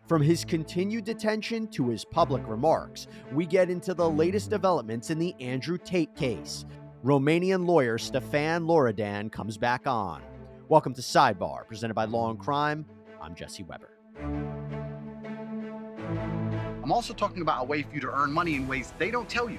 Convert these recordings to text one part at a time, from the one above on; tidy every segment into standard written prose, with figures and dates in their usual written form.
From his continued detention to his public remarks, we get into the latest developments in the Andrew Tate case. Romanian lawyer Stefan Loredan comes back on. Welcome to Sidebar, presented by Law&Crime. I'm Jesse Weber. I'm also talking about a way for you to earn money in ways they don't tell you.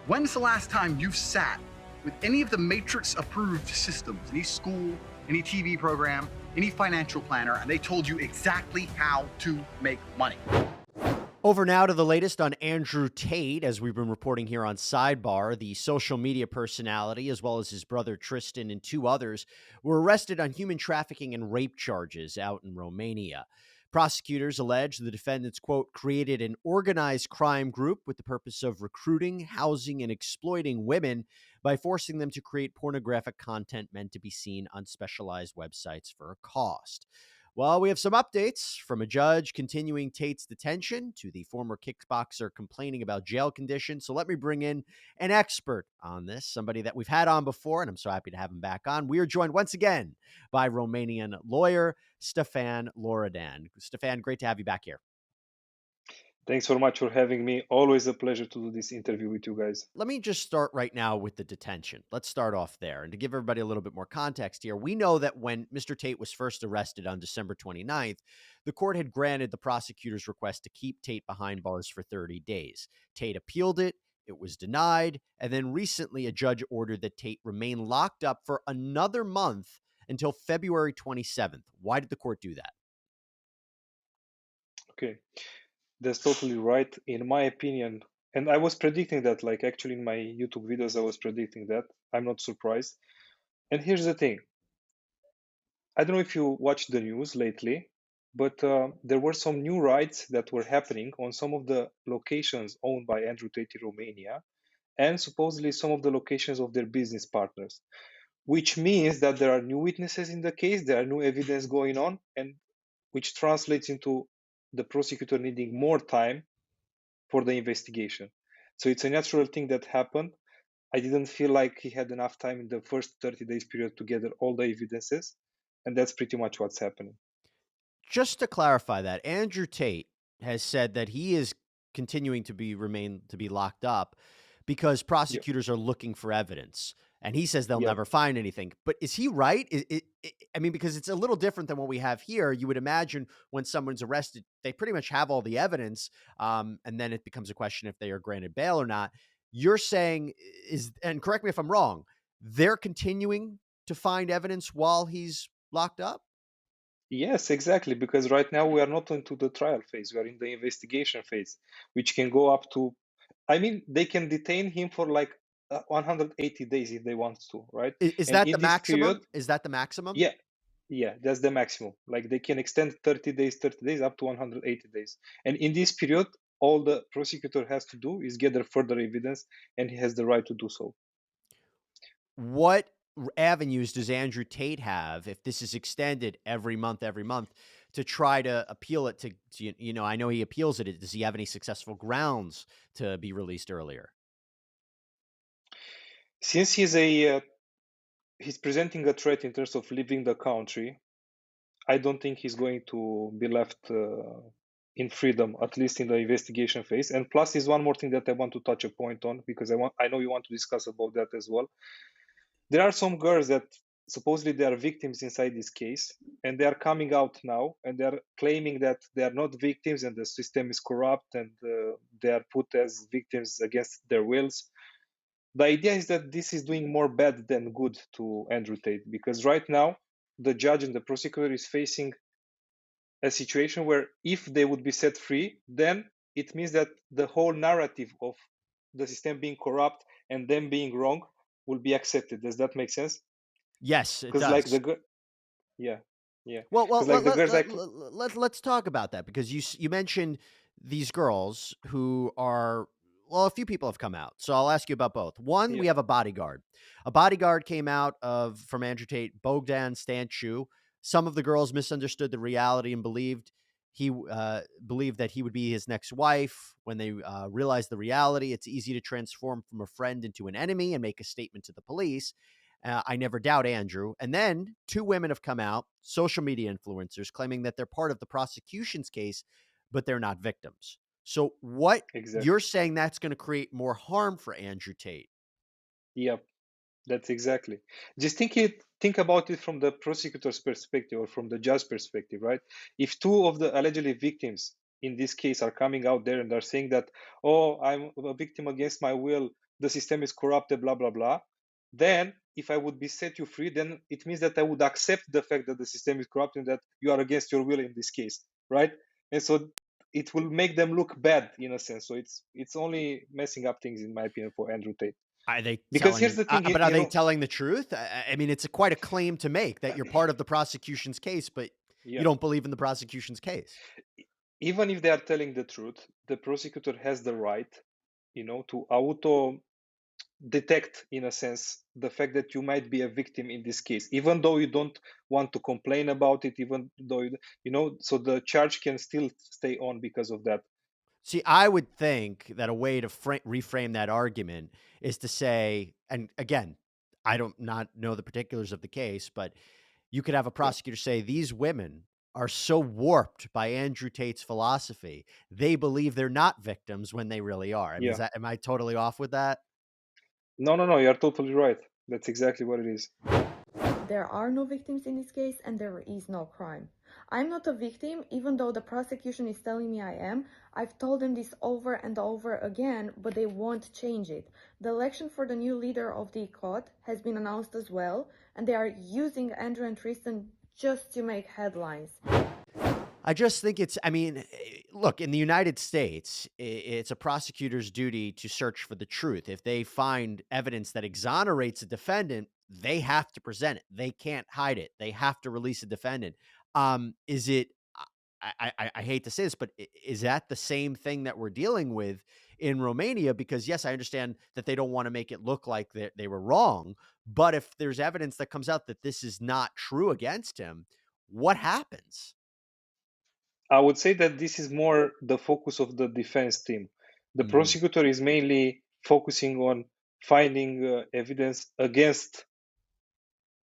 When's the last time you've sat with any of the Matrix-approved systems, any school, any TV program, any financial planner, and they told you exactly how to make money? Over now to the latest on Andrew Tate. As we've been reporting here on Sidebar, the social media personality, as well as his brother Tristan and two others, were arrested on human trafficking and rape charges out in Romania. Prosecutors allege the defendants, quote, created an organized crime group with the purpose of recruiting, housing, and exploiting women by forcing them to create pornographic content meant to be seen on specialized websites for a cost. Well, we have some updates from a judge continuing Tate's detention to the former kickboxer complaining about jail conditions. So let me bring in an expert on this, somebody that we've had on before, and I'm so happy to have him back on. We are joined once again by Romanian lawyer Stefan Loredan. Stefan, great to have you back here. Thanks so much for having me. Always a pleasure to do this interview with you guys. Let me just start right now with the detention. Let's start off there. And to give everybody a little bit more context here, we know that when Mr. Tate was first arrested on December 29th, the court had granted the prosecutor's request to keep Tate behind bars for 30 days. Tate appealed it. It was denied. And then recently, a judge ordered that Tate remain locked up for another month until February 27th. Why did the court do that? Okay. That's totally right, in my opinion. And I was predicting that, like actually in my YouTube videos, I was predicting that. I'm not surprised. And here's the thing. I don't know if you watched the news lately, but there were some new raids that were happening on some of the locations owned by Andrew Tate in Romania, and supposedly some of the locations of their business partners, which means that there are new witnesses in the case, there are new evidence going on, and which translates into the prosecutor needing more time for the investigation. So it's a natural thing that happened. I didn't feel like he had enough time in the first 30 days period to gather all the evidences, and that's pretty much what's happening. Just to clarify that, Andrew Tate has said that he is continuing to remain locked up because prosecutors are looking for evidence. And he says they'll never find anything. But is he right? I mean, because it's a little different than what we have here. You would imagine when someone's arrested, they pretty much have all the evidence. And then it becomes a question if they are granted bail or not. You're saying and correct me if I'm wrong, they're continuing to find evidence while he's locked up? Yes, exactly. Because right now we are not into the trial phase. We are in the investigation phase, which can go up to, I mean, they can detain him for like 180 days if they want to, right? Is that the maximum? Is that the maximum? Yeah, that's the maximum. Like they can extend 30 days up to 180 days. And in this period, all the prosecutor has to do is gather further evidence, and he has the right to do so. What avenues does Andrew Tate have if this is extended every month to try to appeal it to you know, I know he appeals it. Does he have any successful grounds to be released earlier? Since he's presenting a threat in terms of leaving the country, I don't think he's going to be left in freedom, at least in the investigation phase. And plus, there's one more thing that I want to touch a point on, because I know you want to discuss about that as well. There are some girls that supposedly they are victims inside this case, and they are coming out now, and they are claiming that they are not victims and the system is corrupt, and they are put as victims against their wills. The idea is that this is doing more bad than good to Andrew Tate, because right now the judge and the prosecutor is facing a situation where if they would be set free, then it means that the whole narrative of the system being corrupt and them being wrong will be accepted. Does that make sense? Yes, it does. Like yeah. Well, like let's talk about that, because you mentioned these girls who are, well, a few people have come out. So I'll ask you about both. One, we have a bodyguard. A bodyguard came out from Andrew Tate, Bogdan Stanchu. Some of the girls misunderstood the reality and believed that he would be his next wife. When they realized the reality, it's easy to transform from a friend into an enemy and make a statement to the police. I never doubt Andrew. And then two women have come out, social media influencers, claiming that they're part of the prosecution's case, but they're not victims. So what you're Exactly. saying that's going to create more harm for Andrew Tate. Yep. That's exactly. Just think about it from the prosecutor's perspective or from the judge perspective, right? If two of the allegedly victims in this case are coming out there and are saying that, oh, I'm a victim against my will, the system is corrupted, blah blah blah, then if I would be set you free, then it means that I would accept the fact that the system is corrupt and that you are against your will in this case, right? And so it will make them look bad in a sense. So it's only messing up things, in my opinion, for Andrew Tate. Are they Because here's telling, the thing, but are you they know, telling the truth? I mean, it's quite a claim to make that you're part of the prosecution's case, but you yeah. don't believe in the prosecution's case. Even if they are telling the truth, the prosecutor has the right, to auto detect, in a sense, the fact that you might be a victim in this case, even though you don't want to complain about it, even though so the charge can still stay on because of that. See, I would think that a way to reframe that argument is to say, and again, I don't not know the particulars of the case, but you could have a Yeah, prosecutor say these women are so warped by Andrew Tate's philosophy, they believe they're not victims when they really are. I mean, yeah. am I totally off with that? No, no, no, you're totally right. That's exactly what it is. There are no victims in this case and there is no crime. I'm not a victim, even though the prosecution is telling me I am. I've told them this over and over again, but they won't change it. The election for the new leader of the court has been announced as well, and they are using Andrew and Tristan just to make headlines. I just think I mean, look, in the United States, it's a prosecutor's duty to search for the truth. If they find evidence that exonerates a defendant, they have to present it. They can't hide it. They have to release a defendant. Is it, I hate to say this, but is that the same thing that we're dealing with in Romania? Because yes, I understand that they don't want to make it look like they were wrong. But if there's evidence that comes out that this is not true against him, what happens? I would say that this is more the focus of the defense team. The Mhm. prosecutor is mainly focusing on finding evidence against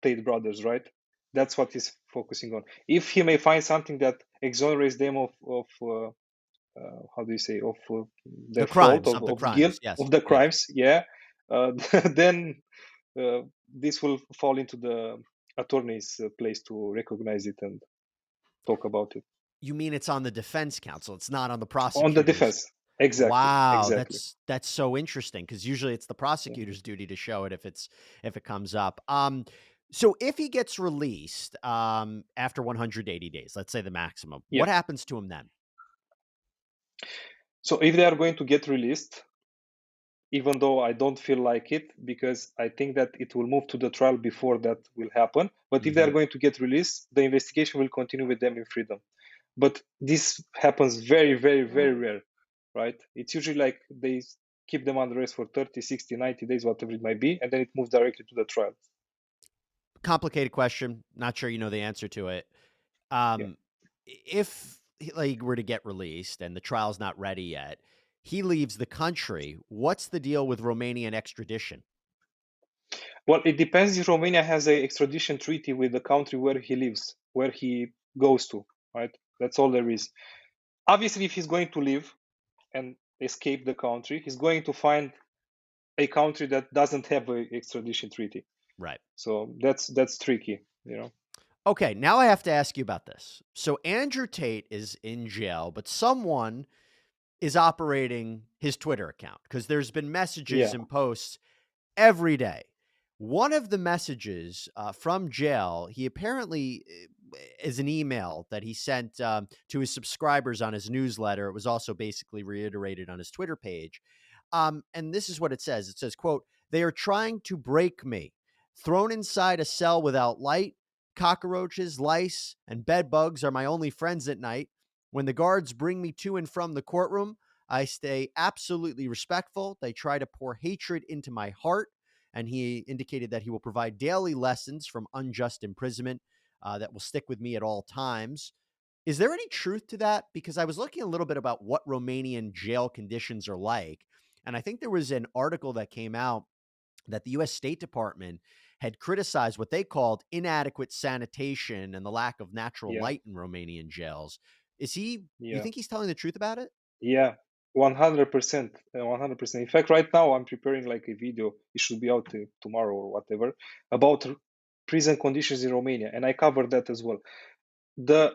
Tate brothers, right? That's what he's focusing on. If he may find something that exonerates them of how do you say, of their fault, The of guilt, crimes, yes, of the yes. crimes, yeah, uh, then this will fall into the attorney's place to recognize it and talk about it. You mean it's on the defense counsel, it's not on the On the prosecutors? defense, exactly, Wow, exactly. that's so interesting because usually it's the Yeah. prosecutor's duty to show it if it comes up. So if he gets released, after 180 days, let's say the maximum, Yeah. what happens to him then? So if they are going to get released, even though I don't feel like it, because I think that it will move to the trial before that will happen. But if they are Mhm. going to get released, the investigation will continue with them in freedom. But this happens very, very, very rare, right? It's usually like they keep them under arrest for 30, 60, 90 days, whatever it might be, and then it moves directly to the trial. Complicated question, not sure you know the answer to it. Yeah. If he, like, were to get released and the trial's not ready yet, he leaves the country, what's the deal with Romanian extradition? Well, it depends if Romania has a extradition treaty with the country where he lives, where he goes to, right? That's all there is. Obviously, if he's going to leave and escape the country, he's going to find a country that doesn't have an extradition treaty. Right. So that's tricky, Okay, now I have to ask you about this. So Andrew Tate is in jail, but someone is operating his Twitter account because there's been messages Yeah. and posts every day. One of the messages from jail, he apparently is an email that he sent to his subscribers on his newsletter. It was also basically reiterated on his Twitter page. And this is what it says. It says, quote, "They are trying to break me. Thrown inside a cell without light, cockroaches, lice, and bed bugs are my only friends at night. When the guards bring me to and from the courtroom, I stay absolutely respectful. They try to pour hatred into my heart." And he indicated that he will provide daily lessons from unjust imprisonment that will stick with me at all times. Is there any truth to that? Because I was looking a little bit about what Romanian jail conditions are like. And I think there was an article that came out that the US State Department had criticized what they called inadequate sanitation and the lack of natural Yeah, light in Romanian jails. You yeah, think he's telling the truth about it? yeah. 100%, 100%. In fact, right now I'm preparing like a video. It should be out tomorrow or whatever about prison conditions in Romania, and I covered that as well. The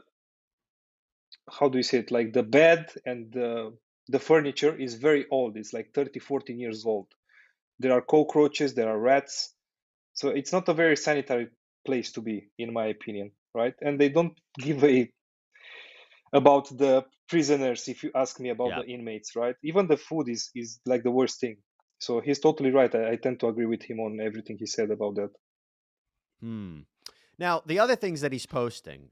how do you say it? Like the bed and the furniture is very old. It's like 30, 14 years old. There are cockroaches, there are rats. So it's not a very sanitary place to be, in my opinion, right? And they don't give a about the prisoners, if you ask me about Yeah. the inmates, right? Even the food is like the worst thing. So he's totally right. I tend to agree with him on everything he said about that. Hmm. Now, the other things that he's posting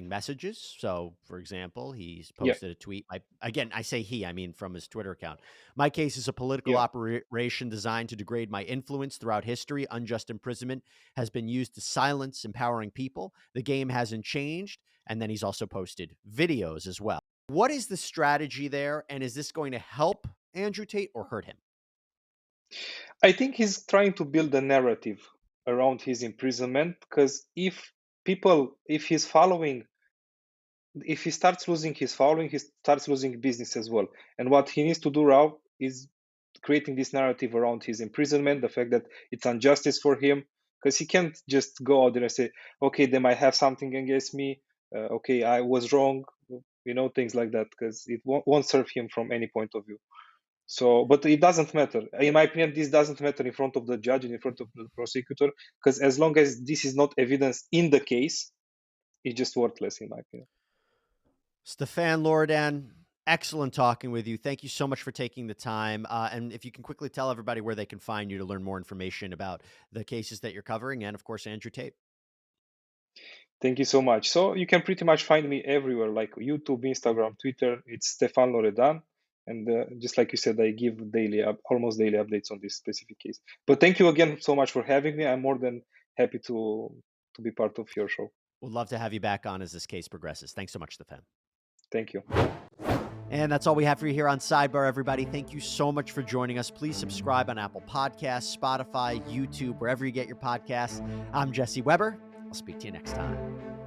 messages. So, for example, he's Yeah, posted a tweet. Again, I say he, I mean from his Twitter account. My case is a political yeah. operation designed to degrade my influence throughout history. Unjust imprisonment has been used to silence empowering people. The game hasn't changed. And then he's also posted videos as well. What is the strategy there? And is this going to help Andrew Tate or hurt him? I think he's trying to build a narrative around his imprisonment because if he's following, if he starts losing his following, he starts losing business as well. And what he needs to do now is creating this narrative around his imprisonment, the fact that it's injustice for him, because he can't just go out there and say, okay, they might have something against me. Okay, I was wrong, things like that, because it won't serve him from any point of view. So, but it doesn't matter. In my opinion, this doesn't matter in front of the judge and in front of the prosecutor, because as long as this is not evidence in the case, it's just worthless, in my opinion. Stefan Loredan, excellent talking with you. Thank you so much for taking the time. And if you can quickly tell everybody where they can find you to learn more information about the cases that you're covering and, of course, Andrew Tate. Thank you so much. So you can pretty much find me everywhere, like YouTube, Instagram, Twitter. It's Stefan Loredan. And just like you said, I give almost daily updates on this specific case. But thank you again so much for having me. I'm more than happy to be part of your show. We'd love to have you back on as this case progresses. Thanks so much, Stefan. Thank you. And that's all we have for you here on Sidebar, everybody. Thank you so much for joining us. Please subscribe on Apple Podcasts, Spotify, YouTube, wherever you get your podcasts. I'm Jesse Weber. I'll speak to you next time.